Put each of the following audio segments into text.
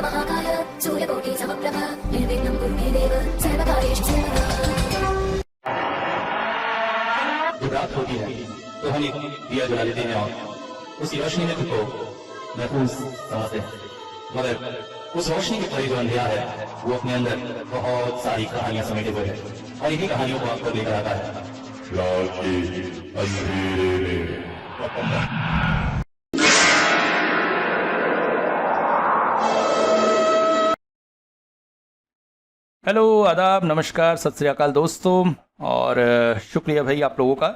महाकाय सूर्यकोटि समप्रभ निर्विघ्नं कुरु मे देव सर्वकार्येषु सर्वदा। जब रात होती है तो हम एक दिया जला लेते हैं और उसी रोशनी में खुद को महफूज समझते हैं, मगर उस रोशनी के परे जो अंधेरा है वो अपने अंदर बहुत सारी कहानियां समेटे हुए है और इन्हीं कहानियों को आपको लेकर आता है रात के अंधेरे में। हेलो, आदाब, नमस्कार, सत श्री अकाल दोस्तों, और शुक्रिया भाई आप लोगों का।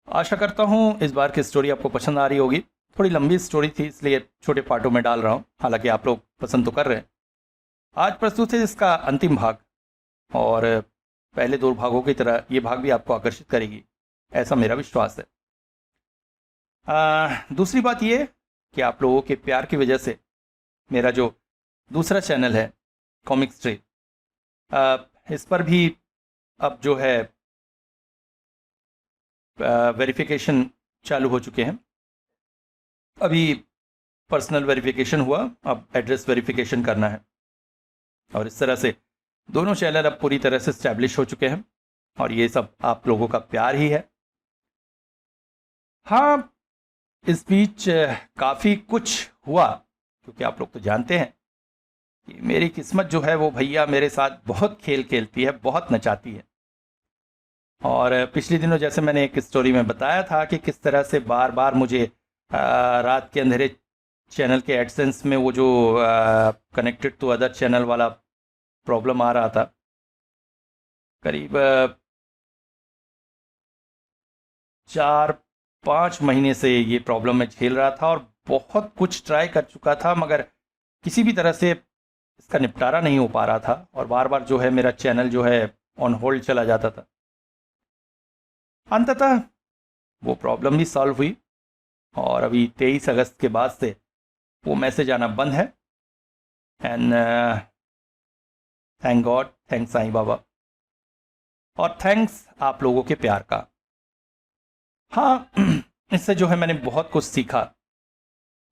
आशा करता हूँ इस बार की स्टोरी आपको पसंद आ रही होगी। थोड़ी लंबी स्टोरी थी इसलिए छोटे पार्टों में डाल रहा हूँ, हालांकि आप लोग पसंद तो कर रहे हैं। आज प्रस्तुत है इसका अंतिम भाग, और पहले दो भागों की तरह ये भाग भी आपको आकर्षित करेगी, ऐसा मेरा विश्वास है। दूसरी बात ये कि आप लोगों के प्यार की वजह से मेरा जो दूसरा चैनल है कॉमिक्स ट्री, इस पर भी अब जो है वेरिफिकेशन चालू हो चुके हैं। अभी पर्सनल वेरिफिकेशन हुआ, अब एड्रेस वेरिफिकेशन करना है, और इस तरह से दोनों चैनल अब पूरी तरह से स्टैब्लिश हो चुके हैं, और ये सब आप लोगों का प्यार ही है। हाँ, इस बीच काफ़ी कुछ हुआ, क्योंकि आप लोग तो जानते हैं कि मेरी किस्मत जो है वो भैया मेरे साथ बहुत खेल खेलती है, बहुत नचाती है। और पिछले दिनों जैसे मैंने एक स्टोरी में बताया था कि किस तरह से बार बार मुझे रात के अंधेरे चैनल के एडसेंस में वो जो कनेक्टेड टू अदर चैनल वाला प्रॉब्लम आ रहा था। करीब 4-5 महीने से ये प्रॉब्लम मैं झेल रहा था, और बहुत कुछ ट्राई कर चुका था, मगर किसी भी तरह से इसका निपटारा नहीं हो पा रहा था, और बार बार जो है मेरा चैनल जो है ऑन होल्ड चला जाता था। अंततः वो प्रॉब्लम भी सॉल्व हुई, और अभी 23 अगस्त के बाद से वो मैसेज आना बंद है। And thank God, thanks Sai Baba, और थैंक्स आप लोगों के प्यार का। हाँ, इससे जो है मैंने बहुत कुछ सीखा,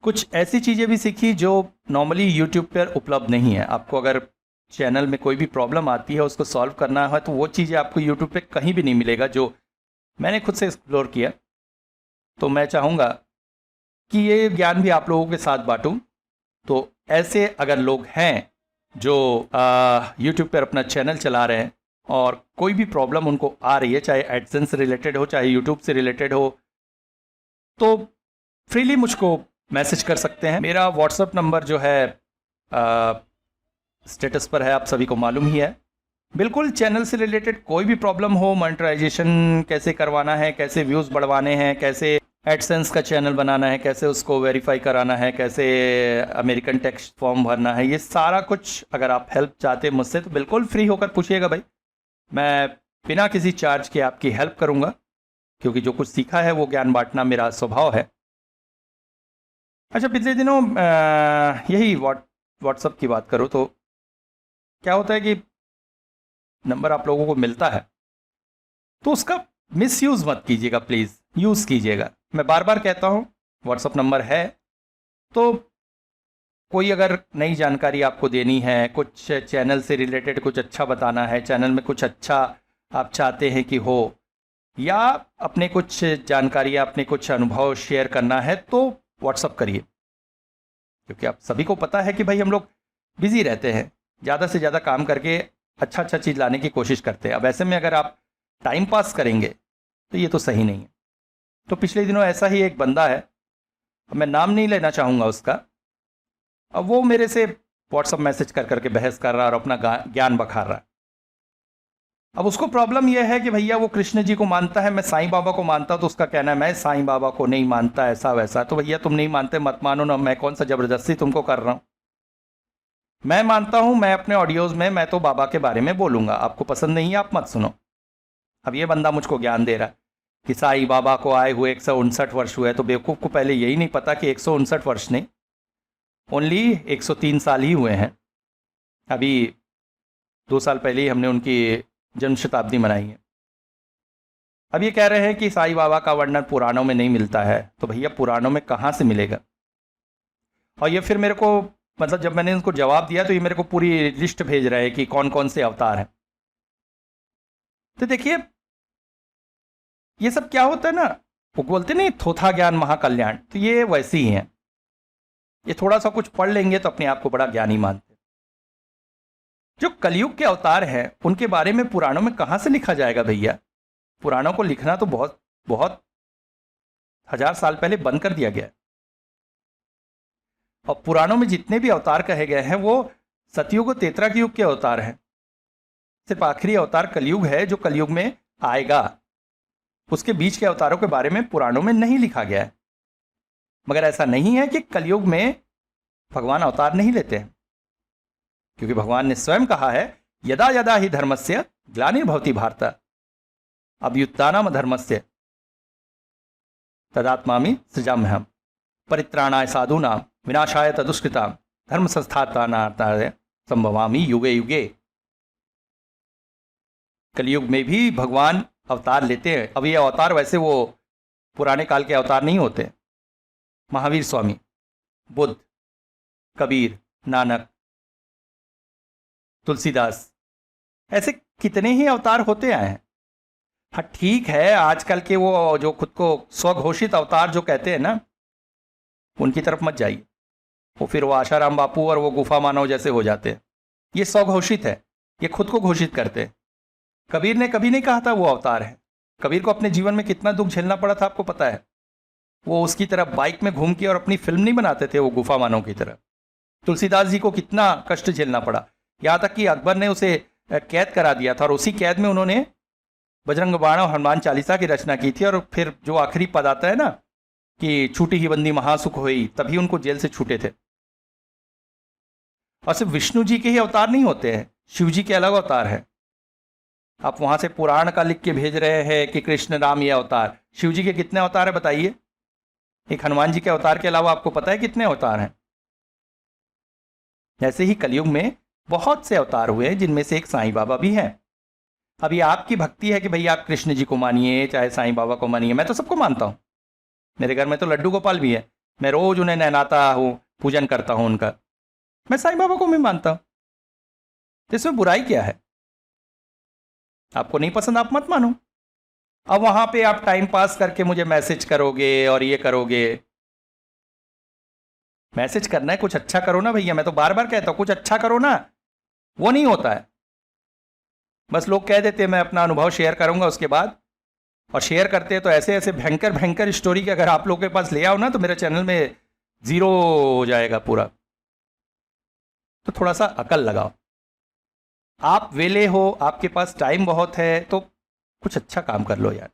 कुछ ऐसी चीज़ें भी सीखी जो नॉर्मली यूट्यूब पर उपलब्ध नहीं है। आपको अगर चैनल में कोई भी प्रॉब्लम आती है, उसको सॉल्व करना है, तो वो चीज़ें आपको यूट्यूब पे कहीं भी नहीं मिलेगा, जो मैंने खुद से एक्सप्लोर किया। तो मैं चाहूँगा कि ये ज्ञान भी आप लोगों के साथ बांटूँ। तो ऐसे अगर लोग हैं जो यूट्यूब पर अपना चैनल चला रहे हैं और कोई भी प्रॉब्लम उनको आ रही है, चाहे एडसेंस से रिलेटेड हो, चाहे यूट्यूब से रिलेटेड हो, तो फ्रीली मुझको मैसेज कर सकते हैं। मेरा व्हाट्सएप नंबर जो है स्टेटस पर है, आप सभी को मालूम ही है। बिल्कुल चैनल से रिलेटेड कोई भी प्रॉब्लम हो, मोनेटाइजेशन कैसे करवाना है, कैसे व्यूज़ बढ़वाने हैं, कैसे एडसेंस का चैनल बनाना है, कैसे उसको वेरीफाई कराना है, कैसे अमेरिकन टैक्स फॉर्म भरना है, ये सारा कुछ अगर आप हेल्प चाहते हैं मुझसे तो बिल्कुल फ्री होकर पूछिएगा भाई। मैं बिना किसी चार्ज के आपकी हेल्प करूँगा, क्योंकि जो कुछ सीखा है वो ज्ञान बांटना मेरा स्वभाव है। अच्छा, पिछले दिनों यही व्हाट्सएप की बात करो तो क्या होता है कि नंबर आप लोगों को मिलता है तो उसका मिसयूज़ मत कीजिएगा, प्लीज़ यूज़ कीजिएगा। मैं बार बार कहता हूँ, व्हाट्सएप नंबर है तो कोई अगर नई जानकारी आपको देनी है, कुछ चैनल से रिलेटेड कुछ अच्छा बताना है, चैनल में कुछ अच्छा आप चाहते हैं कि हो, या अपने कुछ जानकारियाँ, अपने कुछ अनुभव शेयर करना है, तो व्हाट्सअप करिए। क्योंकि आप सभी को पता है कि भाई हम लोग बिज़ी रहते हैं, ज़्यादा से ज़्यादा काम करके अच्छा चीज़ लाने की कोशिश करते हैं। अब ऐसे में अगर आप टाइम पास करेंगे तो ये तो सही नहीं है। तो पिछले दिनों ऐसा ही एक बंदा है, मैं नाम नहीं लेना चाहूँगा उसका, अब वो मेरे से व्हाट्सअप मैसेज कर करके बहस कर रहा है और अपना ज्ञान बखार रहा है। अब उसको प्रॉब्लम यह है कि भैया वो कृष्ण जी को मानता है, मैं साईं बाबा को मानता हूँ, तो उसका कहना है मैं साईं बाबा को नहीं मानता, ऐसा वैसा। तो भैया तुम नहीं मानते मत मानो ना, मैं कौन सा ज़बरदस्ती तुमको कर रहा हूँ। मैं मानता हूँ, मैं अपने ऑडियोज़ में मैं तो बाबा के बारे में बोलूँगा, आपको पसंद नहीं है आप मत सुनो। अब ये बंदा मुझको ज्ञान दे रहा है कि साईं बाबा को आए हुए 159 वर्ष हुए, तो बेवकूफ़ को पहले यही नहीं पता कि 159 वर्ष नहीं, ओनली 103 साल ही हुए हैं। अभी 2 साल पहले ही हमने उनकी जन्म शताब्दी मनाई है। अब ये कह रहे हैं कि साईं बाबा का वर्णन पुराणों में नहीं मिलता है, तो भैया पुराणों में कहाँ से मिलेगा। और ये फिर मेरे को मतलब जब मैंने उनको जवाब दिया तो ये मेरे को पूरी लिस्ट भेज रहे हैं कि कौन कौन से अवतार हैं। तो देखिए ये सब क्या होता है ना, वो बोलते नहीं थोथा ज्ञान महाकल्याण, तो ये वैसे ही हैं। ये थोड़ा सा कुछ पढ़ लेंगे तो अपने आप को बड़ा ज्ञानी मानते हैं। जो कलयुग के अवतार हैं उनके बारे में पुराणों में कहाँ से लिखा जाएगा भैया? पुराणों को लिखना तो बहुत बहुत 1000 साल पहले बंद कर दिया गया है। और पुराणों में जितने भी अवतार कहे गए हैं वो सतयुग और त्रेता युग के अवतार हैं। सिर्फ आखिरी अवतार कलयुग है जो कलयुग में आएगा। उसके बीच के अवतारों के बारे में पुराणों में नहीं लिखा गया है। मगर ऐसा नहीं है कि कलयुग में भगवान अवतार नहीं लेते हैं, क्योंकि भगवान ने स्वयं कहा है यदा यदा ही धर्मस्य ग्लानिर्भवति भारत अभ्युत्थानम धर्मस्य तदात्मामि सृजाम्यहम् परित्राणाय साधूनां विनाशाय तदुष्कृतां धर्म संस्थापनार्थाय संभवामि युगे युगे। कलयुग में भी भगवान अवतार लेते हैं। अब ये अवतार वैसे वो पुराने काल के अवतार नहीं होते। महावीर स्वामी, बुद्ध, कबीर, नानक, तुलसीदास, ऐसे कितने ही अवतार होते आए हैं। हाँ ठीक है, आजकल के वो जो खुद को स्वघोषित अवतार जो कहते हैं ना, उनकी तरफ मत जाइए। वो फिर वो आशाराम बापू और वो गुफा मानव जैसे हो जाते हैं। ये स्वघोषित है, ये खुद को घोषित करते हैं। कबीर ने कभी नहीं कहा था वो अवतार है। कबीर को अपने जीवन में कितना दुख झेलना पड़ा था आपको पता है। वो उसकी तरह बाइक में घूम के और अपनी फिल्म नहीं बनाते थे वो गुफा मानव की तरह। तुलसीदास जी को कितना कष्ट झेलना पड़ा, यहाँ तक कि अकबर ने उसे कैद करा दिया था और उसी कैद में उन्होंने बजरंग बाण और हनुमान चालीसा की रचना की थी। और फिर जो आखिरी पद आता है ना कि छूटी ही बंदी महासुख हुई, तभी उनको जेल से छूटे थे। और सिर्फ विष्णु जी के ही अवतार नहीं होते हैं, शिव जी के अलग अवतार है। आप वहां से पुराण का लिख के भेज रहे हैं कि कृष्ण राम ये अवतार। शिव जी के कितने अवतार है बताइए? एक हनुमान जी के अवतार के अलावा आपको पता है कितने अवतार हैं? ऐसे ही कलयुग में बहुत से अवतार हुए हैं, जिनमें से एक साईं बाबा भी हैं। अभी आपकी भक्ति है कि भैया आप कृष्ण जी को मानिए चाहे साईं बाबा को मानिए। मैं तो सबको मानता हूं। मेरे घर में तो लड्डू गोपाल भी है, मैं रोज उन्हें नहलाता हूं, पूजन करता हूं उनका। मैं साईं बाबा को भी मानता हूं, तो इसमें बुराई क्या है? आपको नहीं पसंद आप मत मानो। अब वहां पे आप टाइम पास करके मुझे मैसेज करोगे और ये करोगे। मैसेज करना है, कुछ अच्छा करो ना भैया। मैं तो बार बार कहता हूं कुछ अच्छा करो ना, वो नहीं होता है। बस लोग कह देते हैं मैं अपना अनुभव शेयर करूंगा उसके बाद, और शेयर करते हैं तो ऐसे ऐसे भयंकर भयंकर स्टोरी के अगर आप लोग के पास ले आओ ना तो मेरे चैनल में 0 हो जाएगा पूरा। तो थोड़ा सा अकल लगाओ। आप वेले हो, आपके पास टाइम बहुत है, तो कुछ अच्छा काम कर लो यार।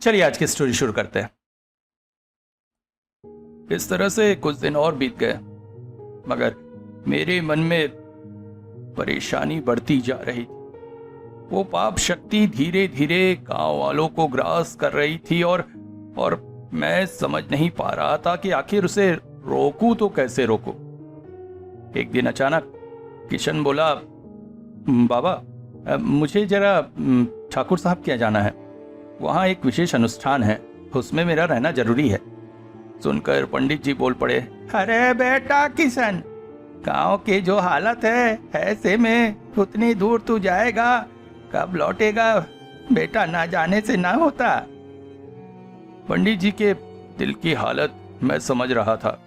चलिए आज की स्टोरी शुरू करते हैं। इस तरह से कुछ दिन और बीत गए, मगर मेरे मन में परेशानी बढ़ती जा रही थी। वो पाप शक्ति धीरे धीरे गांव वालों को ग्रास कर रही थी और मैं समझ नहीं पा रहा था कि आखिर उसे रोकूं तो कैसे रोकूं। एक दिन अचानक किशन बोला, बाबा मुझे जरा ठाकुर साहब के यहाँ जाना है, वहाँ एक विशेष अनुष्ठान है, उसमें मेरा रहना जरूरी है। सुनकर पंडित जी बोल पड़े, अरे बेटा किशन, गांव की जो हालत है ऐसे में उतनी दूर तू जाएगा, कब लौटेगा बेटा, ना जाने से ना होता। पंडित जी के दिल की हालत मैं समझ रहा था।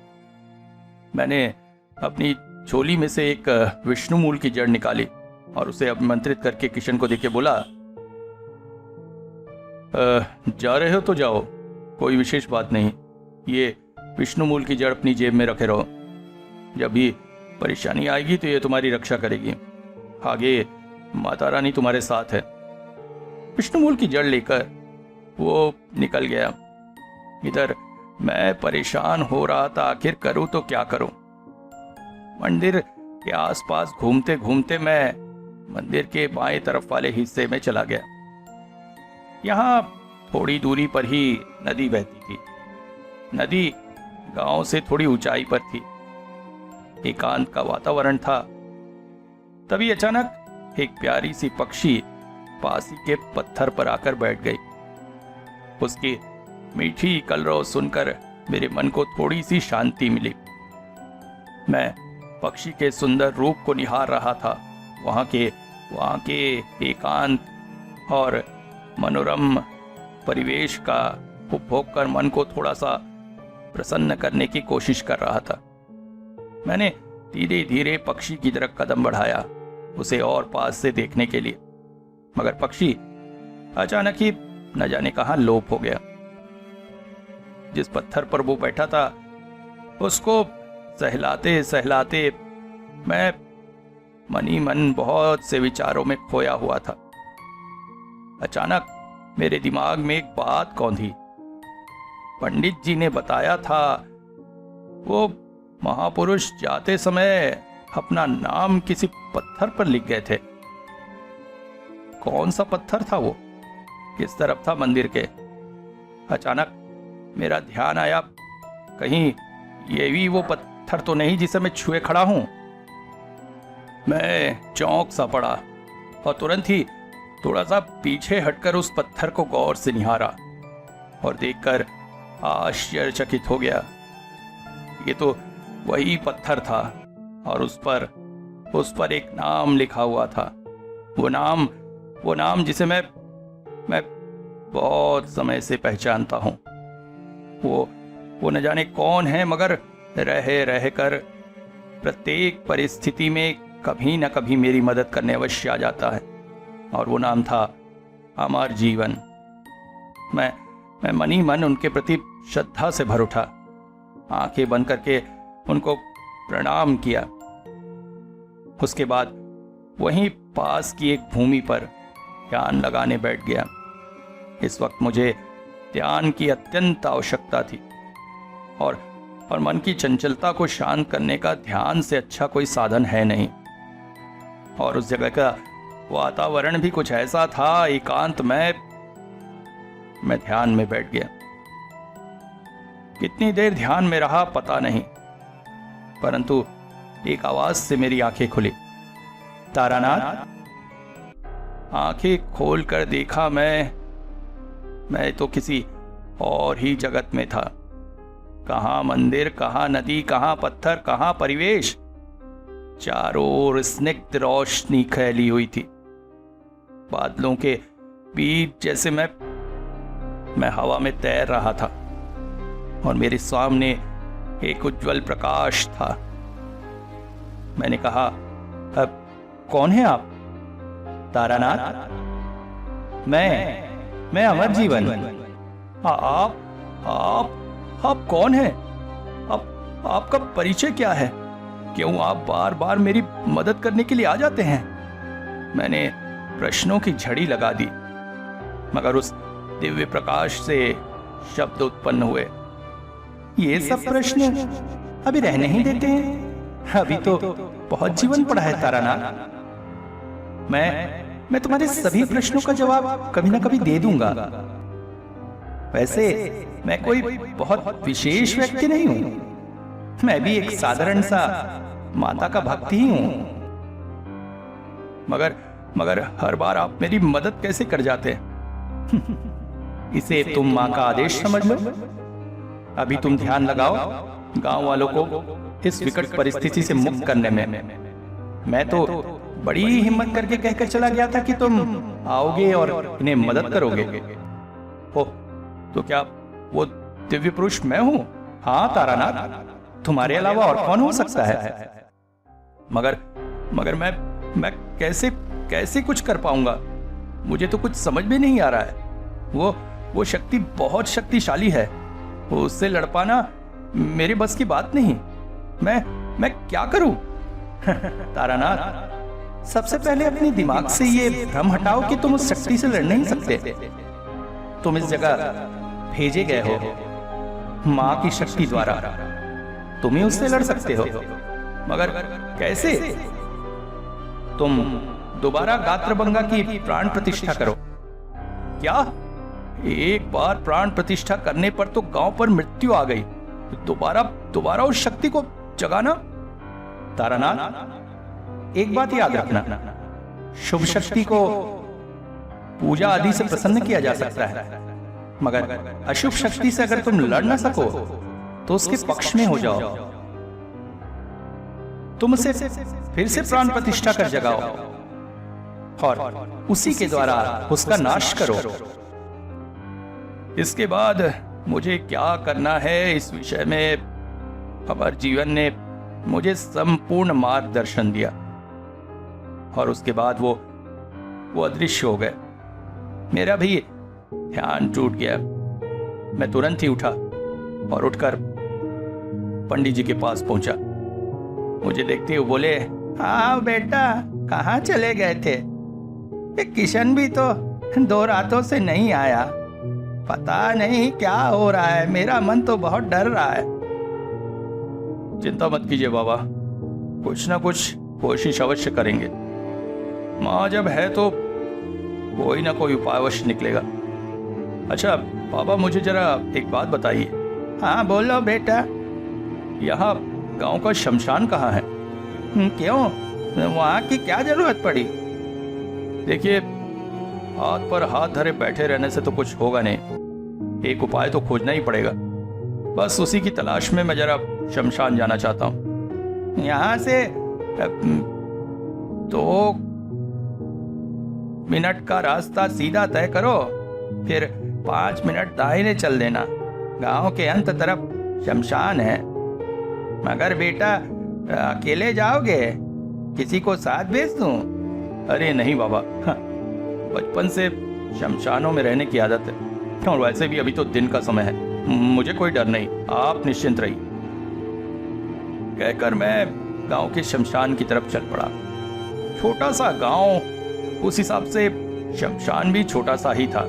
मैंने अपनी झोली में से एक विष्णु मूल की जड़ निकाली और उसे आमंत्रित करके किशन को देके बोला, जा रहे हो तो जाओ, कोई विशेष बात नहीं। ये विष्णु मूल की जड़ अपनी जेब में रखे रहो, जब भी परेशानी आएगी तो ये तुम्हारी रक्षा करेगी। आगे माता रानी तुम्हारे साथ है। विष्णु मूल की जड़ लेकर वो निकल गया। इधर मैं परेशान हो रहा था, आखिर करूं तो क्या करूं। मंदिर के आसपास घूमते घूमते मैं मंदिर के बाएं तरफ वाले हिस्से में चला गया। यहाँ थोड़ी दूरी पर ही नदी बहती थी। नदी गांव से थोड़ी ऊंचाई पर थी। एकांत का वातावरण था। तभी अचानक एक प्यारी सी पक्षी पास ही के पत्थर पर आकर बैठ गई। उसकी मीठी कलरव सुनकर मेरे मन को थोड़ी सी शांति मिली। मैं पक्षी के सुंदर रूप को निहार रहा था। वहाँ के एकांत और मनोरम परिवेश का उपभोग कर मन को थोड़ा सा प्रसन्न करने की कोशिश कर रहा था। मैंने धीरे धीरे पक्षी की तरफ कदम बढ़ाया, उसे और पास से देखने के लिए, मगर पक्षी अचानक ही न जाने कहां लोप हो गया। जिस पत्थर पर वो बैठा था उसको सहलाते सहलाते मैं मन ही मन बहुत से विचारों में खोया हुआ था। अचानक मेरे दिमाग में एक बात कौंधी। पंडित जी ने बताया था वो महापुरुष जाते समय अपना नाम किसी पत्थर पर लिख गए थे। कौन सा पत्थर था वो? किस तरफ था मंदिर के? अचानक मेरा ध्यान आया, कहीं ये भी वो पत्थर तो नहीं जिसे मैं छुए खड़ा हूं। मैं चौंक सा पड़ा और तुरंत ही थोड़ा सा पीछे हटकर उस पत्थर को गौर से निहारा और देखकर आश्चर्यचकित हो गया। ये तो वही पत्थर था और उस पर एक नाम लिखा हुआ था। वो नाम जिसे मैं बहुत समय से पहचानता हूं। वो न जाने कौन है, मगर रह कर प्रत्येक परिस्थिति में कभी न कभी मेरी मदद करने अवश्य आ जाता है। और वो नाम था अमर जीवन। मैं मन ही मन उनके प्रति श्रद्धा से भर उठा। आंखें बंद करके उनको प्रणाम किया। उसके बाद वहीं पास की एक भूमि पर ध्यान लगाने बैठ गया। इस वक्त मुझे ध्यान की अत्यंत आवश्यकता थी और मन की चंचलता को शांत करने का ध्यान से अच्छा कोई साधन है नहीं। और उस जगह का वातावरण भी कुछ ऐसा था, एकांत। मैं ध्यान में बैठ गया। कितनी देर ध्यान में रहा पता नहीं, परंतु एक आवाज से मेरी आंखें खुली। तारानाथ। आंखें खोलकर देखा, मैं तो किसी और ही जगत में था। कहां मंदिर, कहां नदी, कहां पत्थर, कहां परिवेश। चारों ओर स्निग्ध रोशनी फैली हुई थी। बादलों के बीच जैसे मैं हवा में तैर रहा था और मेरे सामने एक उज्जवल प्रकाश था। मैंने कहा, अब कौन है आप? तारानाथ। मैं अमर जीवन। आप कौन हैं? आपका परिचय क्या है? क्यों आप बार बार मेरी मदद करने के लिए आ जाते हैं? मैंने प्रश्नों की झड़ी लगा दी, मगर उस दिव्य प्रकाश से शब्द उत्पन्न हुए। ये सब प्रश्न अभी रहने ही देते हैं। अभी तो बहुत जीवन पड़ा है तारानाथ। मैं तुम्हारे सभी प्रश्नों का जवाब कभी ना कभी दे दूंगा। वैसे मैं कोई बहुत विशेष व्यक्ति नहीं हूं। मैं भी एक साधारण सा माता का भक्त ही हूं। मगर हर बार आप मेरी मदद कैसे कर जाते हैं? इसे तुम मां का आदेश समझ लो। अभी तुम ध्यान लगाओ गांव वालों को इस विकट परिस्थिति से मुक्त करने में। मैं तो बड़ी हिम्मत करके कहकर चला गया था कि तुम आओगे और इन्हें मदद करोगे। ओ, तो क्या वो दिव्य पुरुष मैं हूं? हाँ तारानाथ, तुम्हारे अलावा और कौन हो सकता है? मगर मैं कैसे कुछ कर पाऊंगा? मुझे तो कुछ समझ में नहीं आ रहा है। वो शक्ति बहुत शक्तिशाली है। उससे लड़ पाना मेरे बस की बात नहीं। मैं क्या करूं? तारानाथ, सबसे पहले अपने दिमाग से ये भ्रम हटाओ कि तुम उस शक्ति से लड़ नहीं सकते। तुम इस जगह भेजे गए हो मां की शक्ति द्वारा। तुम ही उससे लड़ सकते हो, मगर कैसे? तुम दोबारा गात्रभंगा की प्राण प्रतिष्ठा करो। क्या? एक बार प्राण प्रतिष्ठा करने पर तो गांव पर मृत्यु आ गई, दोबारा उस शक्ति को जगाना? तारानाथ, एक बात याद रखना, शुभ शक्ति को पूजा आदि से प्रसन्न किया जा सकता है, मगर अशुभ शक्ति से अगर तुम लड़ ना सको तो उसके पक्ष में हो जाओ, तुम उसे फिर से प्राण प्रतिष्ठा कर जगाओ और उसी के द्वारा उसका नाश करो। इसके बाद मुझे क्या करना है इस विषय में अमर जीवन ने मुझे संपूर्ण मार्गदर्शन दिया और उसके बाद वो अदृश्य हो गए। मेरा भी ध्यान टूट गया। मैं तुरंत ही उठा और उठकर पंडित जी के पास पहुंचा। मुझे देखते हुए बोले, हाँ बेटा, कहाँ चले गए थे? ये किशन भी तो 2 रातों से नहीं आया। पता नहीं क्या हो रहा है, मेरा मन तो बहुत डर रहा है। चिंता मत कीजिए बाबा, कुछ ना कुछ कोशिश अवश्य करेंगे। माँ जब है तो कोई ना कोई उपाय अवश्य निकलेगा। अच्छा बाबा, मुझे जरा एक बात बताइए। हाँ बोलो बेटा। यहाँ गांव का शमशान कहाँ है? क्यों, वहाँ की क्या जरूरत पड़ी? देखिए, हाथ पर हाथ धरे बैठे रहने से तो कुछ होगा नहीं, एक उपाय तो खोजना ही पड़ेगा। बस उसी की तलाश में मैं जरा शमशान जाना चाहता हूँ। यहाँ से 2 मिनट का रास्ता सीधा तय करो, फिर 5 मिनट दाहिने चल देना। गांव के अंत तरफ शमशान है। मगर बेटा, अकेले जाओगे? किसी को साथ भेज दूं? अरे नहीं बाबा, बचपन से शमशानों में रहने की आदत है और वैसे भी अभी तो दिन का समय है, मुझे कोई डर नहीं, आप निश्चिंत रहिए। कहकर मैं गांव के शमशान की तरफ चल पड़ा। छोटा सा गांव, उस हिसाब से शमशान भी छोटा सा ही था।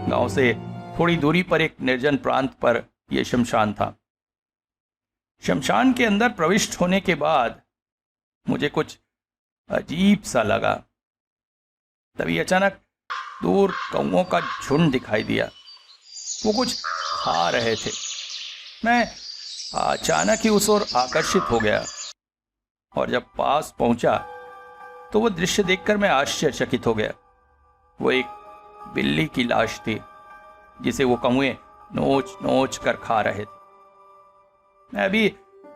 गांव से थोड़ी दूरी पर एक निर्जन प्रांत पर यह शमशान था। शमशान के अंदर प्रविष्ट होने के बाद मुझे कुछ अजीब सा लगा। तभी अचानक दूर कौओं का झुंड दिखाई दिया। वो कुछ खा रहे थे। मैं अचानक ही उस ओर आकर्षित हो गया और जब पास पहुंचा तो वो दृश्य देखकर मैं आश्चर्यचकित हो गया। वो एक बिल्ली की लाश थी जिसे वो कौए नोच नोच कर खा रहे थे। मैं अभी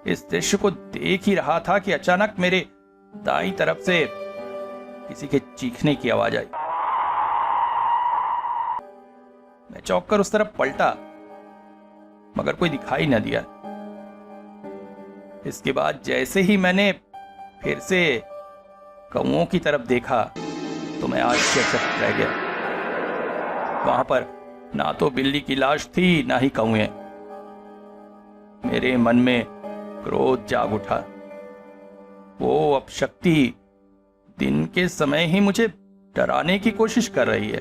इस दृश्य को देख ही रहा था कि अचानक मेरे दाईं तरफ से किसी के चीखने की आवाज आई। मैं चौंक कर उस तरफ पलटा, मगर कोई दिखाई न दिया। इसके बाद जैसे ही मैंने फिर से कौओं की तरफ देखा तो मैं आश्चर्यचकित रह गया। वहां पर ना तो बिल्ली की लाश थी, ना ही कौए। मेरे मन में क्रोध जाग उठा। वो अपशक्ति दिन के समय ही मुझे डराने की कोशिश कर रही है।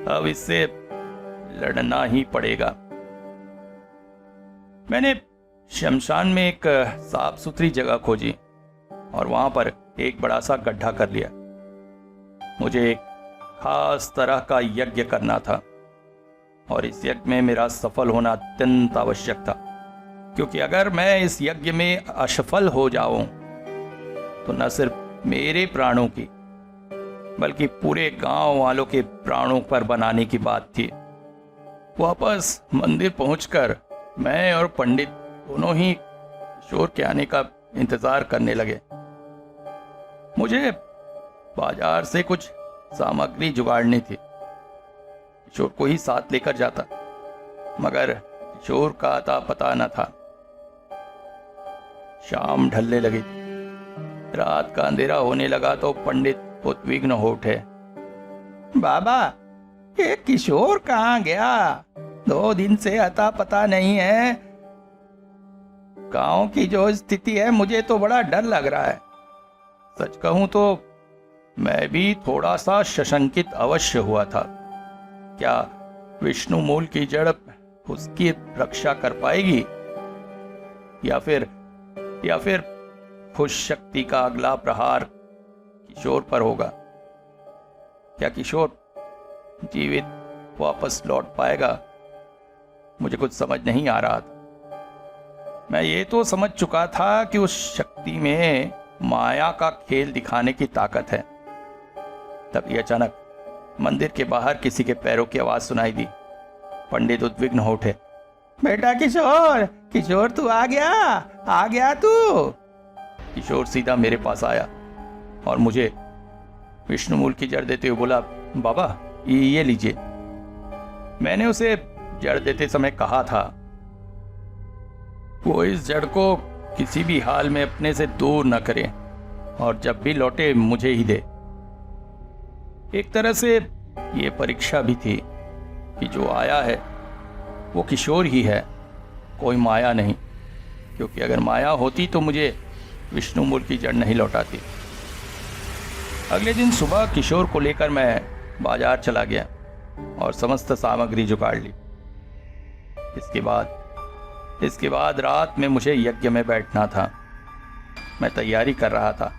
अब इससे लड़ना ही पड़ेगा। मैंने शमशान में एक साफ सुथरी जगह खोजी और वहां पर एक बड़ा सा गड्ढा कर लिया। मुझे एक खास तरह का यज्ञ करना था और इस यज्ञ में मेरा सफल होना अत्यंत आवश्यक था, क्योंकि अगर मैं इस यज्ञ में असफल हो जाऊं तो न सिर्फ मेरे प्राणों की बल्कि पूरे गांव वालों के प्राणों पर बनाने की बात थी। वापस मंदिर पहुंचकर मैं और पंडित दोनों ही किशोर के आने का इंतजार करने लगे। मुझे बाजार से कुछ सामग्री जुगाड़नी थी। किशोर को ही साथ लेकर जाता, मगर किशोर का अता पता न था। शाम ढलने लगी, रात का अंधेरा होने लगा तो पंडित उद्विग्न हो उठे। बाबा, ये किशोर कहाँ गया? 2 दिन से अता पता नहीं है। गांव की जो स्थिति है, मुझे तो बड़ा डर लग रहा है। सच कहूं तो मैं भी थोड़ा सा सशंकित अवश्य हुआ था। क्या विष्णु मूल की जड़ उसकी रक्षा कर पाएगी या फिर उस शक्ति का अगला प्रहार किशोर पर होगा? क्या किशोर जीवित वापस लौट पाएगा? मुझे कुछ समझ नहीं आ रहा था। मैं ये तो समझ चुका था कि उस शक्ति में माया का खेल दिखाने की ताकत है। तभी अचानक मंदिर के बाहर किसी के पैरों की आवाज सुनाई दी। पंडित उद्विग्न हो उठे। बेटा किशोर, किशोर तू आ गया तू। किशोर सीधा मेरे पास आया और मुझे विष्णुमूल की जड़ देते हुए बोला, बाबा ये लीजिए। मैंने उसे जड़ देते समय कहा था वो इस जड़ को किसी भी हाल में अपने से दूर न करे और जब भी लौटे मुझे ही दे। एक तरह से ये परीक्षा भी थी कि जो आया है वो किशोर ही है, कोई माया नहीं, क्योंकि अगर माया होती तो मुझे विष्णुमूल की जड़ नहीं लौटाती। अगले दिन सुबह किशोर को लेकर मैं बाजार चला गया और समस्त सामग्री जुगाड़ ली। इसके बाद रात में मुझे यज्ञ में बैठना था। मैं तैयारी कर रहा था।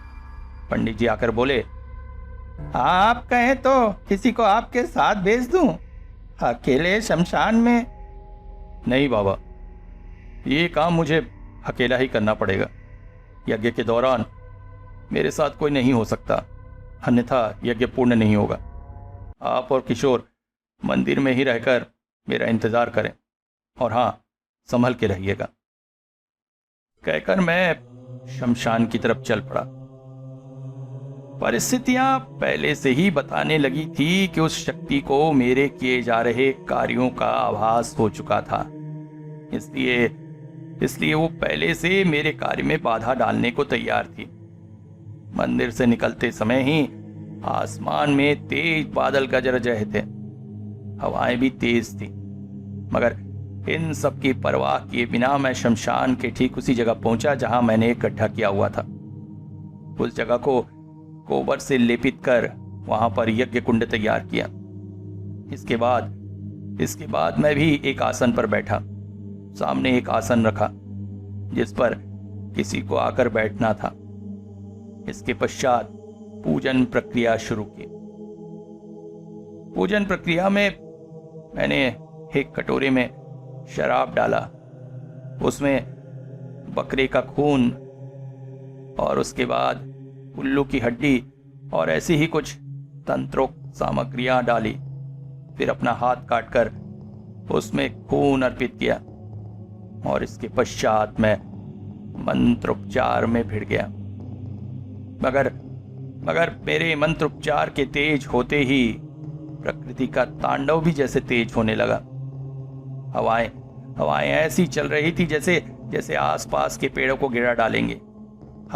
पंडित जी आकर बोले, आप कहें तो किसी को आपके साथ भेज दूं, अकेले शमशान में? नहीं बाबा, ये काम मुझे अकेला ही करना पड़ेगा। यज्ञ के दौरान मेरे साथ कोई नहीं हो सकता, अन्यथा यज्ञ पूर्ण नहीं होगा। आप और किशोर मंदिर में ही रहकर मेरा इंतजार करें और हाँ, संभल के रहिएगा। कहकर मैं शमशान की तरफ चल पड़ा। परिस्थितियां पहले से ही बताने लगी थी कि उस शक्ति को मेरे किए जा रहे कार्यों का आभास हो चुका था। इसलिए वो पहले से मेरे कार्य में बाधा डालने को तैयार थी। मंदिर से निकलते समय ही आसमान में तेज बादल गरज रहे थे, हवाएं भी तेज थी, मगर इन सब की परवाह किए बिना मैं शमशान के ठीक उसी जगह पहुंचा जहां मैंने एक गड्ढा किया हुआ था। उस जगह को गोबर से लेपित कर वहां पर यज्ञ कुंड तैयार किया। इसके बाद मैं भी एक आसन पर बैठा। सामने एक आसन रखा जिस पर किसी को आकर बैठना था। इसके पश्चात पूजन प्रक्रिया शुरू की। पूजन प्रक्रिया में मैंने एक कटोरे में शराब डाला, उसमें बकरे का खून और उसके बाद उल्लू की हड्डी और ऐसी ही कुछ तंत्रोक्त सामग्रियां डाली। फिर अपना हाथ काटकर उसमें खून अर्पित किया और इसके पश्चात मैं मंत्रोपचार में भिड़ गया। मगर मेरे मंत्रोपचार के तेज होते ही प्रकृति का तांडव भी जैसे तेज होने लगा। हवाएं ऐसी चल रही थी जैसे आसपास के पेड़ों को गिरा डालेंगे।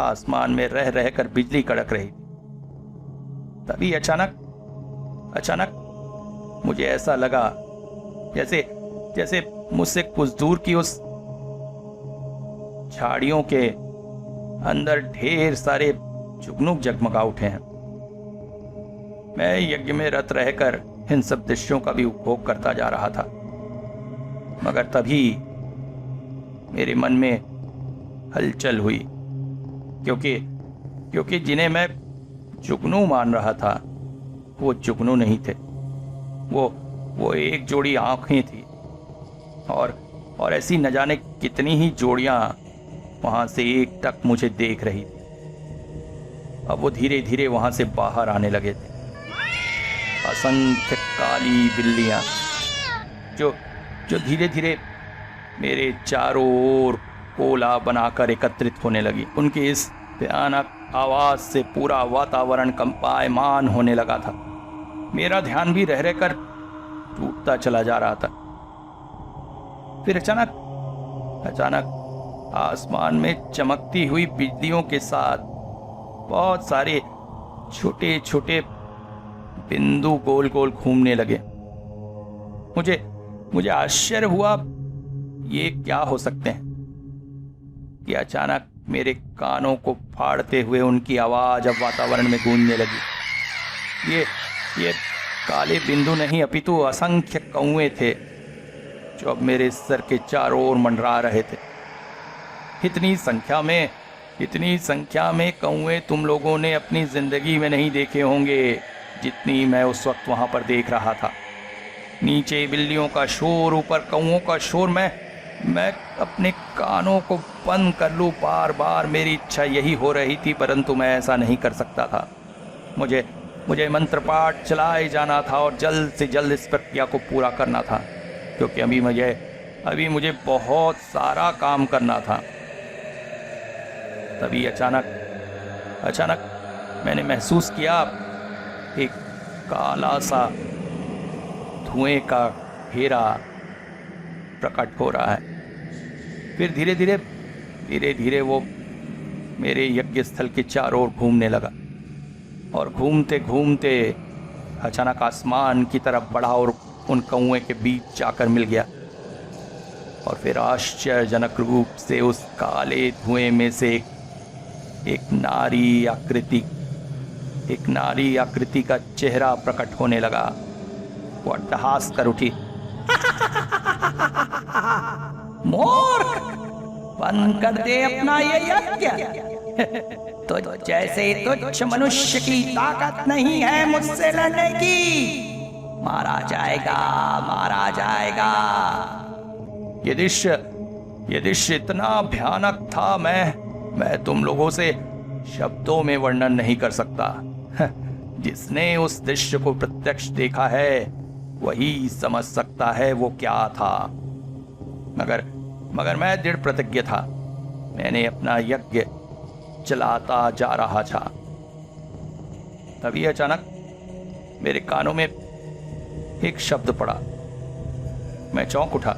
आसमान में रह रहकर बिजली कड़क रही थी। तभी अचानक मुझे ऐसा लगा जैसे मुझसे कुछ दूर की उस झाड़ियों के अंदर ढेर सारे जुगनू जगमगा उठे हैं। मैं यज्ञ में रत रहकर इन सब दृश्यों का भी उपभोग करता जा रहा था, मगर तभी मेरे मन में हलचल हुई, क्योंकि जिन्हें मैं जुगनू मान रहा था वो जुगनू नहीं थे। वो एक जोड़ी आंखें थी और ऐसी न जाने कितनी ही जोड़ियां वहां से एक टक मुझे देख रही थी। अब वो धीरे धीरे वहां से बाहर आने लगे थे। असंख्य काली बिल्लियां जो धीरे धीरे मेरे चारों ओर कोला बनाकर एकत्रित होने लगी। उनकी इस भयानक आवाज से पूरा वातावरण कंपायमान होने लगा था। मेरा ध्यान भी रह रहकर टूटता चला जा रहा था। फिर अचानक आसमान में चमकती हुई बिजलियों के साथ बहुत सारे छोटे छोटे बिंदु गोल गोल घूमने लगे। मुझे आश्चर्य हुआ, ये क्या हो सकते हैं कि अचानक मेरे कानों को फाड़ते हुए उनकी आवाज अब वातावरण में गूंजने लगी। ये काले बिंदु नहीं अपितु असंख्य कौवे थे जो अब मेरे सर के चारों ओर मंडरा रहे थे। इतनी संख्या में कौवे तुम लोगों ने अपनी जिंदगी में नहीं देखे होंगे जितनी मैं उस वक्त वहां पर देख रहा था। नीचे बिल्लियों का शोर, ऊपर कौवों का शोर। मैं अपने कानों को बंद कर लूं, बार बार मेरी इच्छा यही हो रही थी, परंतु मैं ऐसा नहीं कर सकता था। मुझे मंत्र पाठ चलाए जाना था और जल्द से जल्द इस प्रक्रिया को पूरा करना था, क्योंकि अभी मुझे बहुत सारा काम करना था। तभी अचानक मैंने महसूस किया एक काला सा धुएं का घेरा प्रकट हो रहा है। फिर धीरे धीरे वो मेरे यज्ञ स्थल के चारों ओर घूमने लगा और घूमते घूमते अचानक आसमान की तरफ बढ़ा और उन कौए के बीच जाकर मिल गया। और फिर आश्चर्यजनक रूप से उस काले धुएं में से एक नारी आकृति का चेहरा प्रकट होने लगा। वो अट्टहास कर उठी, मूर्ख, बंद कर दे अपना ये यज्ञ। तो जैसे तुच्छ मनुष्य की ताकत नहीं है मुझसे लड़ने की, मारा जाएगा। ये दृश्य इतना भयानक था, मैं तुम लोगों से शब्दों में वर्णन नहीं कर सकता। जिसने उस दृश्य को प्रत्यक्ष देखा है वही समझ सकता है वो क्या था। मगर मैं दृढ़ प्रतिज्ञ था। मैंने अपना यज्ञ चलाता जा रहा था। तभी अचानक मेरे कानों में एक शब्द पड़ा। मैं चौंक उठा।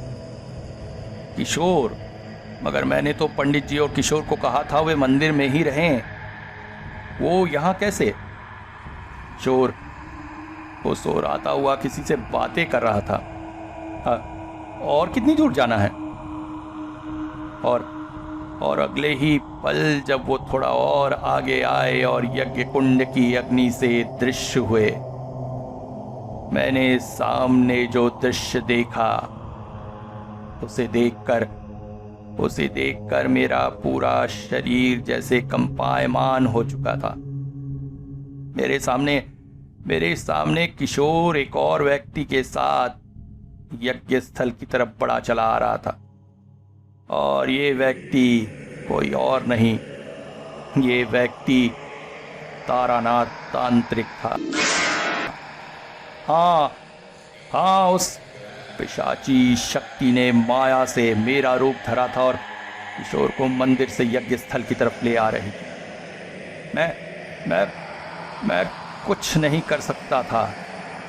किशोर। मगर मैंने तो पंडित जी और किशोर को कहा था वे मंदिर में ही रहें, वो यहाँ कैसे? वो शोर आता हुआ किसी से बातें कर रहा था। और कितनी दूर जाना है? और अगले ही पल जब वो थोड़ा और आगे आए और यज्ञ कुंड की अग्नि से दृश्य हुए, मैंने सामने जो दृश्य देखा उसे देखकर मेरा पूरा शरीर जैसे कंपायमान हो चुका था। मेरे सामने किशोर एक और व्यक्ति के साथ यज्ञ स्थल की तरफ बढ़ा चला आ रहा था। और ये व्यक्ति कोई और नहीं, ये व्यक्ति तारानाथ तांत्रिक था। हाँ, उस पिशाची शक्ति ने माया से मेरा रूप धरा था और किशोर को मंदिर से यज्ञ स्थल की तरफ ले आ रही थी। मैं कुछ नहीं कर सकता था।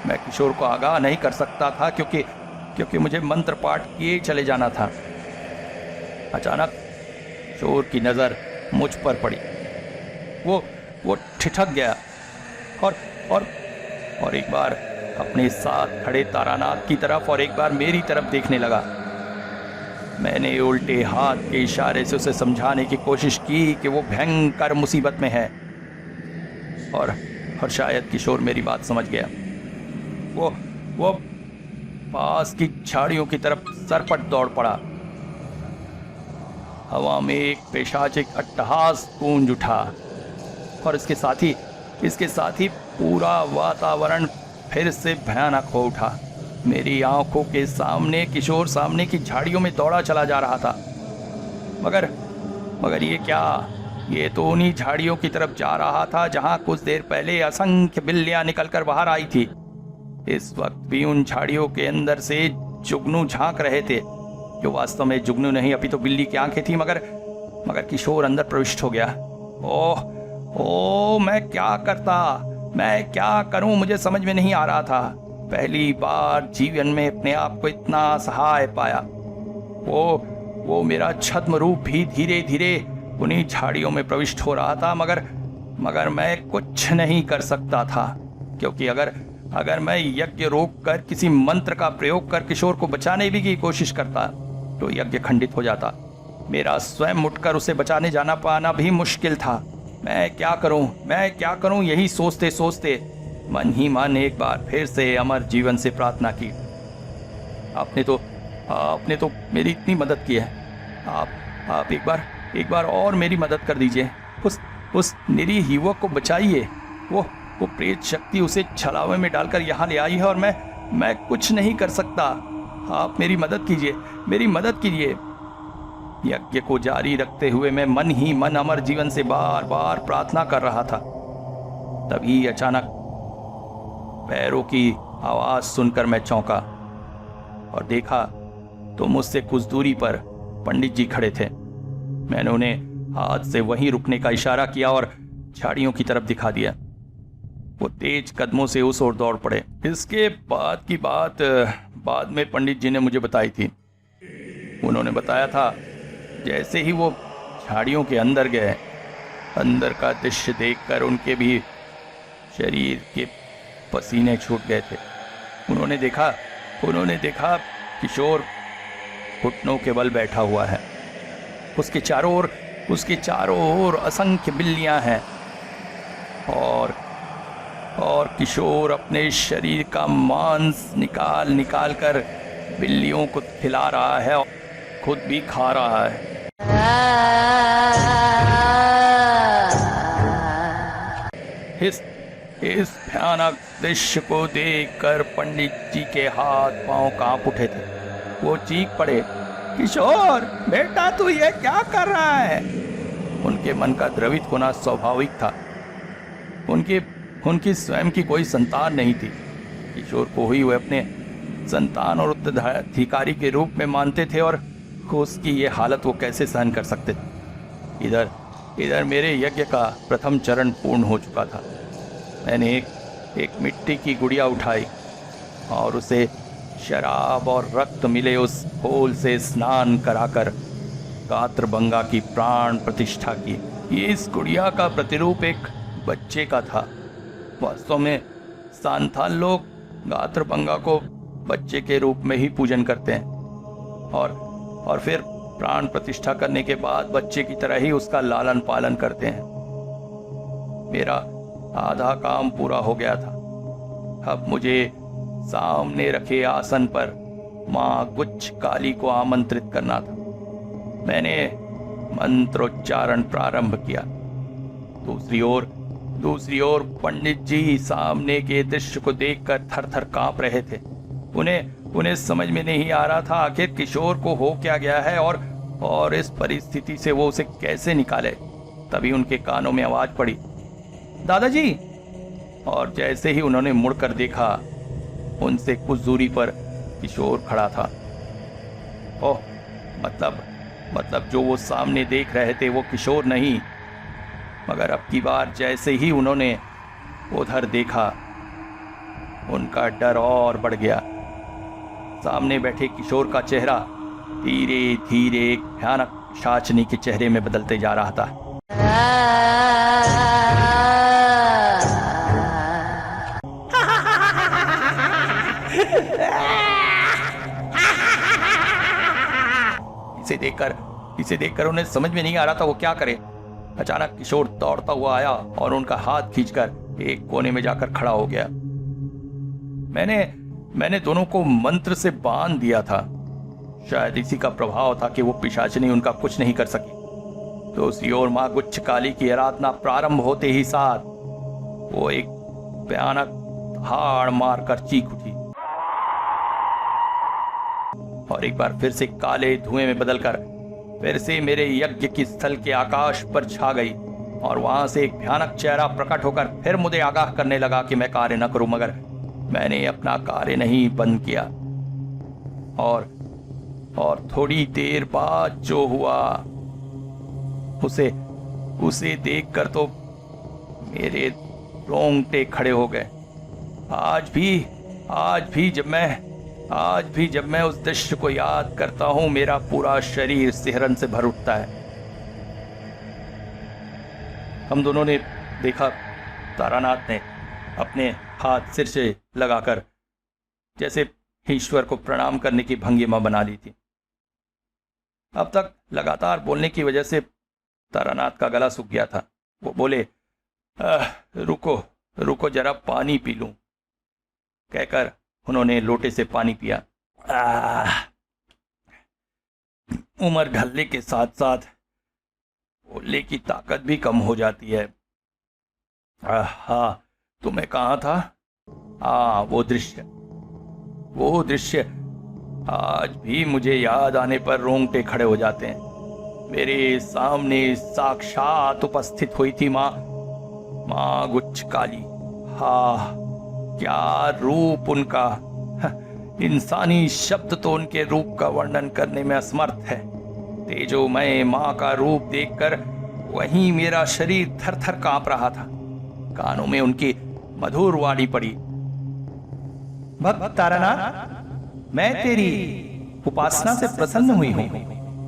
मैं किशोर को आगाह नहीं कर सकता था क्योंकि मुझे मंत्र पाठ किए चले जाना था। अचानक किशोर की नजर मुझ पर पड़ी। वो ठिठक गया और एक बार अपने साथ खड़े तारानाथ की तरफ और एक बार मेरी तरफ देखने लगा। मैंने उल्टे हाथ के इशारे से उसे समझाने की कोशिश की कि वो भयंकर मुसीबत में है और शायद किशोर मेरी बात समझ गया। वो पास की झाड़ियों की तरफ सरपट दौड़ पड़ा। हवा में एक पेशाचिक अट्टहास गूंज उठा और इसके साथ ही पूरा वातावरण फिर से भयानक हो उठा। मेरी आंखों के सामने किशोर सामने की झाड़ियों में दौड़ा चला जा रहा था। मगर ये क्या? ये तो उन्हीं झाड़ियों की तरफ जा रहा था जहां कुछ देर पहले असंख्य बिल्लियां निकलकर बाहर आई थी। इस वक्त भी उन झाड़ियों के अंदर से जुगनू झांक रहे थे, जो वास्तव में जुगनू नहीं अभी तो बिल्ली की आंखें थी। मगर किशोर अंदर प्रविष्ट हो गया। ओह, मैं क्या करूं, मुझे समझ में नहीं आ रहा था। पहली बार जीवन में अपने आप को इतना असहाय पाया। वो मेरा छद्म रूप भी धीरे धीरे उन्हीं झाड़ियों में प्रविष्ट हो रहा था। मगर मैं कुछ नहीं कर सकता था, क्योंकि अगर मैं यज्ञ रोक कर किसी मंत्र का प्रयोग कर किशोर को बचाने भी की कोशिश करता तो यज्ञ खंडित हो जाता। मेरा स्वयं उठकर उसे बचाने जाना पाना भी मुश्किल था। मैं क्या करूं, यही सोचते सोचते मन ही मन एक बार फिर से अमर जीवन से प्रार्थना की। आपने तो मेरी इतनी मदद की है, आप एक बार और मेरी मदद कर दीजिए। उस निरीह युवक को बचाइए। वो प्रेत शक्ति उसे छलावे में डालकर यहाँ ले आई है और मैं कुछ नहीं कर सकता। आप मेरी मदद कीजिए। यज्ञ को जारी रखते हुए मैं मन ही मन अमर जीवन से बार बार प्रार्थना कर रहा था। तभी अचानक पैरों की आवाज सुनकर मैं चौंका और देखा तो मुझसे कुछ दूरी पर पंडित जी खड़े थे। मैंने उन्हें हाथ से वहीं रुकने का इशारा किया और झाड़ियों की तरफ दिखा दिया। वो तेज कदमों से उस ओर दौड़ पड़े। इसके बाद की बात बाद में पंडित जी ने मुझे बताई थी। उन्होंने बताया था जैसे ही वो झाड़ियों के अंदर गए, अंदर का दृश्य देखकर उनके भी शरीर के पसीने छूट गए थे। उन्होंने देखा किशोर घुटनों के बल बैठा हुआ है। उसके चारों ओर असंख्य बिल्लियां हैं और किशोर अपने शरीर का मांस निकाल कर बिल्लियों को खिला रहा है और खुद भी खा रहा है। इस भयानक दृश्य को देखकर पंडित जी के हाथ पांव कांप उठे थे। वो चीख पड़े, किशोर बेटा तू ये क्या कर रहा है? उनके मन का द्रवित होना स्वाभाविक था। उनकी स्वयं की कोई संतान नहीं थी। किशोर को ही वे अपने संतान और उत्तराधिकारी के रूप में मानते थे और उसकी ये हालत वो कैसे सहन कर सकते थे। इधर मेरे यज्ञ का प्रथम चरण पूर्ण हो चुका था। मैंने एक मिट्टी की गुड़िया उठाई और उसे शराब और रक्त मिले उस घोल से स्नान कराकर गात्रभंगा की प्राण प्रतिष्ठा की। ये इस गुड़िया का प्रतिरूप एक बच्चे का था। वास्तव में सांथाल लोग गात्रभंगा को बच्चे के रूप में ही पूजन करते हैं और फिर प्राण प्रतिष्ठा करने के बाद बच्चे की तरह ही उसका लालन पालन करते हैं। मेरा आधा काम पूरा हो गया था। अब मुझे सामने रखे आसन पर मां गुच्छ काली को आमंत्रित करना था। मैंने मंत्रोच्चारण प्रारंभ किया। दूसरी ओर पंडित जी सामने के दृश्य को देखकर थर-थर कांप रहे थे। उन्हें समझ में नहीं आ रहा था आखिर किशोर को हो क्या गया है और इस परिस्थिति से वो उसे कैसे निकाले। तभी उनके कानों में आवाज पड़ी, दादाजी। और जैसे ही उन्होंने मुड़कर देखा, उनसे कुछ दूरी पर किशोर खड़ा था। ओह, मतलब जो वो सामने देख रहे थे वो किशोर नहीं। मगर अब की बार जैसे ही उन्होंने उधर देखा, उनका डर और बढ़ गया। सामने बैठे किशोर का चेहरा धीरे धीरे एक भयानक शाचनी के चेहरे में बदलते जा रहा था। इसे देखकर उन्हें समझ में नहीं आ रहा था वो क्या करे। अचानक किशोर दौड़ता हुआ आया और उनका हाथ खींचकर एक कोने में जाकर खड़ा हो गया। मैंने दोनों को मंत्र से बांध दिया था। शायद इसी का प्रभाव था कि वो पिशाचिनी उनका कुछ नहीं कर सकी। दूसरी ओर मां गुच्छ काली की आराधना प्रारंभ होते ही साथ वो एक भयानक हाड़ मारकर चीख उठी और एक बार फिर से काले धुएं में बदलकर फिर से मेरे यज्ञ की स्थल के आकाश पर छा गई और वहां से एक भयानक चेहरा प्रकट होकर फिर मुझे आगाह करने लगा कि मैं कार्य न करूं। मगर मैंने अपना कार्य नहीं बंद किया और थोड़ी देर बाद जो हुआ उसे देखकर तो मेरे रोंगटे खड़े हो गए। आज भी जब मैं उस दृश्य को याद करता हूं, मेरा पूरा शरीर सिहरन से भर उठता है। हम दोनों ने देखा तारानाथ ने अपने हाथ सिर से लगाकर जैसे ईश्वर को प्रणाम करने की भंगिमा बना ली थी। अब तक लगातार बोलने की वजह से तारानाथ का गला सूख गया था। वो बोले, रुको जरा पानी पी लूं। कहकर उन्होंने लोटे से पानी पिया। उम्र ढलने के साथ साथ बोलने की ताकत भी कम हो जाती है। हाँ, तो मैं कहाँ था? वो दृश्य आज भी मुझे याद आने पर रोंगटे खड़े हो जाते हैं। मेरे सामने साक्षात उपस्थित हुई थी मां गुच्छ काली। हाँ, क्या रूप उनका! इंसानी शब्द तो उनके रूप का वर्णन करने में असमर्थ है। तेजोमय मां का रूप देखकर वहीं मेरा शरीर थर थर कांप रहा था। कानों में उनकी मधुर वाणी पड़ी। भक्त तारानाथ, मैं तेरी उपासना से प्रसन्न हुई हूं।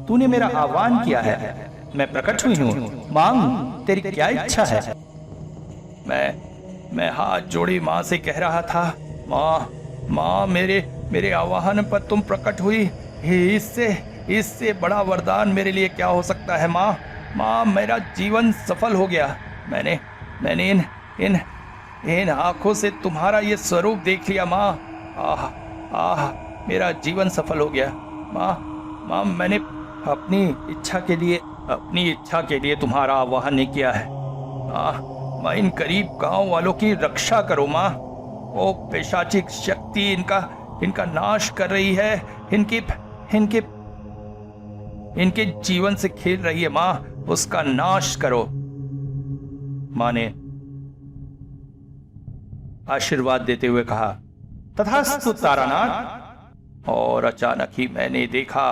तूने मेरा आह्वान किया है, मैं प्रकट हुई हूं। मांग, तेरी क्या इच्छा है? मैं हाथ जोड़ी मां से कह रहा था, मां, मेरे आह्वान पर तुम प्रकट हुई। इससे बड़ा वरदान मेरे लिए क्या हो सकता है? मां, मेरा जीवन सफल हो गया। मैंने इन आंखों से तुम्हारा ये स्वरूप देख लिया। मां, आह, मेरा जीवन सफल हो गया। मां, मैंने अपनी इच्छा के लिए तुम्हारा आह्वान नहीं किया है। मां, इन गरीब गांव वालों की रक्षा करो। मां, ओ पिशाचिक शक्ति इनका नाश कर रही है। इनके जीवन से खेल रही है। मां, उसका नाश करो। मां ने आशीर्वाद देते हुए कहा, तथास्तु तारानाथ। और अचानक ही मैंने देखा,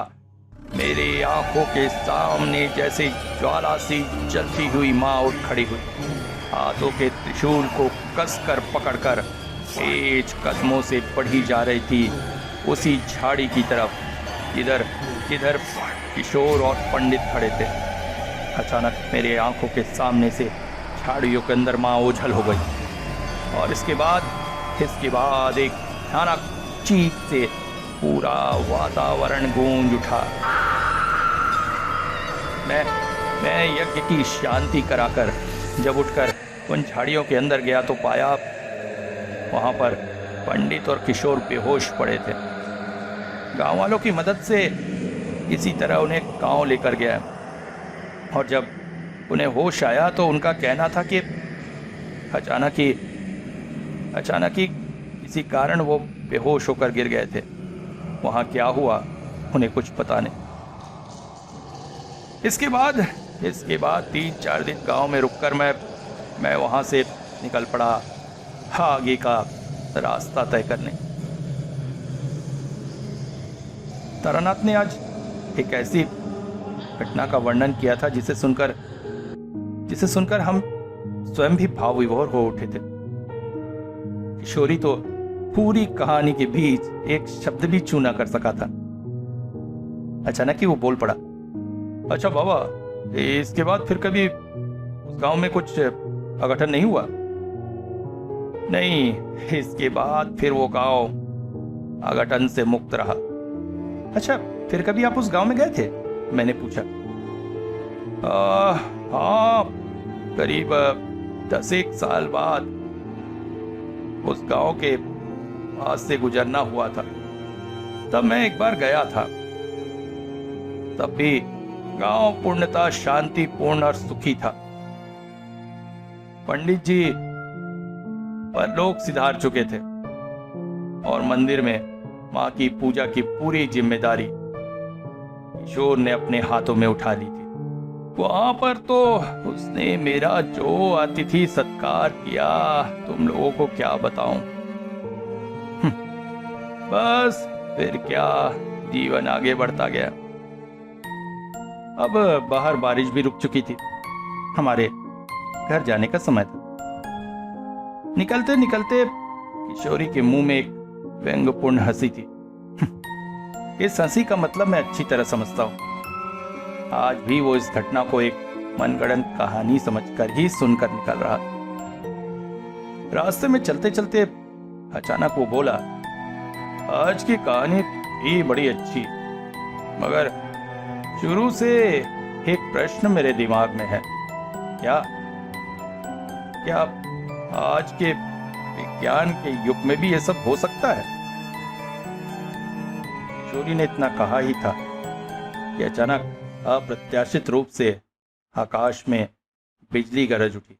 मेरे आंखों के सामने जैसे ज्वाला सी जलती हुई मां उठ खड़ी हुई, हाथों के त्रिशूल को कसकर पकड़कर तेज कदमों से बढ़ी जा रही थी उसी झाड़ी की तरफ जिधर किशोर और पंडित खड़े थे। अचानक मेरे आंखों के सामने से झाड़ियों के अंदर मां ओझल हो गई और इसके बाद एक भयानक चीख से पूरा वातावरण गूंज उठा। मैं यज्ञ की शांति कराकर जब उठकर उन झाड़ियों के अंदर गया तो पाया वहां पर पंडित और किशोर बेहोश पड़े थे। गांव वालों की मदद से किसी तरह उन्हें गांव लेकर गया और जब उन्हें होश आया तो उनका कहना था कि अचानक ही किसी कारण वो बेहोश होकर गिर गए थे। वहां क्या हुआ उन्हें कुछ पता नहीं। इसके बाद 3-4 दिन गांव में रुककर मैं वहां से निकल पड़ा आगे का रास्ता तय करने। तारानाथ ने आज एक ऐसी घटना का वर्णन किया था जिसे सुनकर हम स्वयं भी भाव विभोर हो उठे थे। किशोरी तो पूरी कहानी के बीच एक शब्द भी चू ना कर सका था। अचानक ही वो बोल पड़ा, अच्छा बाबा, इसके बाद फिर कभी उस गांव में कुछ अघटन नहीं हुआ? नहीं, इसके बाद फिर वो गांव अघटन से मुक्त रहा। अच्छा, फिर कभी आप उस गांव में गए थे? मैंने पूछा। हाँ, करीब 10 साल बाद उस गांव के पास से गुजरना हुआ था। तब मैं एक बार गया था। तब भी गांव पूर्णतः शांतिपूर्ण और सुखी था। पंडित जी परलोक सिधार चुके थे और मंदिर में मां की पूजा की पूरी जिम्मेदारी किशोर ने अपने हाथों में उठा ली थी। वहां पर तो उसने मेरा जो अतिथि सत्कार किया, तुम लोगों को क्या बताऊं। बस फिर क्या, जीवन आगे बढ़ता गया। अब बाहर बारिश भी रुक चुकी थी। हमारे घर जाने का समय था। निकलते निकलते किशोरी के मुंह में एक व्यंग्यपूर्ण हंसी थी। इस हंसी का मतलब मैं अच्छी तरह समझता हूं। आज भी वो इस घटना को एक मनगढ़ंत कहानी समझकर ही सुनकर निकल रहा। रास्ते में चलते चलते अचानक वो बोला, आज की कहानी भी बड़ी अच्छी, मगर शुरू से एक प्रश्न मेरे दिमाग में है। क्या आज के विज्ञान के युग में भी ये सब हो सकता है? किशोरी ने इतना कहा ही था कि अचानक अप्रत्याशित रूप से आकाश में बिजली गरज उठी।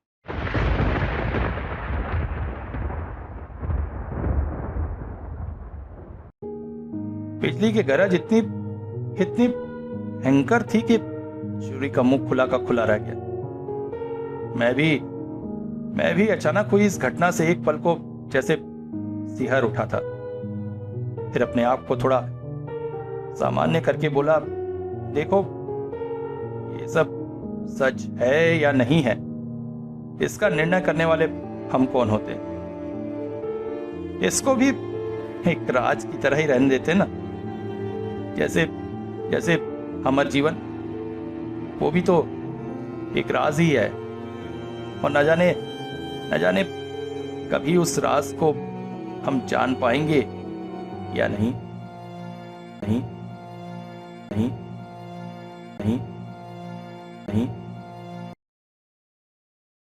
बिजली की गरज इतनी भयंकर थी कि किशोरी का मुंह खुला का खुला रह गया। मैं भी अचानक हुई इस घटना से एक पल को जैसे सिहर उठा था। फिर अपने आप को थोड़ा सामान्य करके बोला, देखो ये सब सच है या नहीं है, इसका निर्णय करने वाले हम कौन होते हैं। इसको भी एक राज की तरह ही रहने देते ना, जैसे जैसे अमर जीवन, वो भी तो एक राज ही है, और न जाने कभी उस राज को हम जान पाएंगे या नहीं। नहीं नहीं नहीं नहीं नहीं।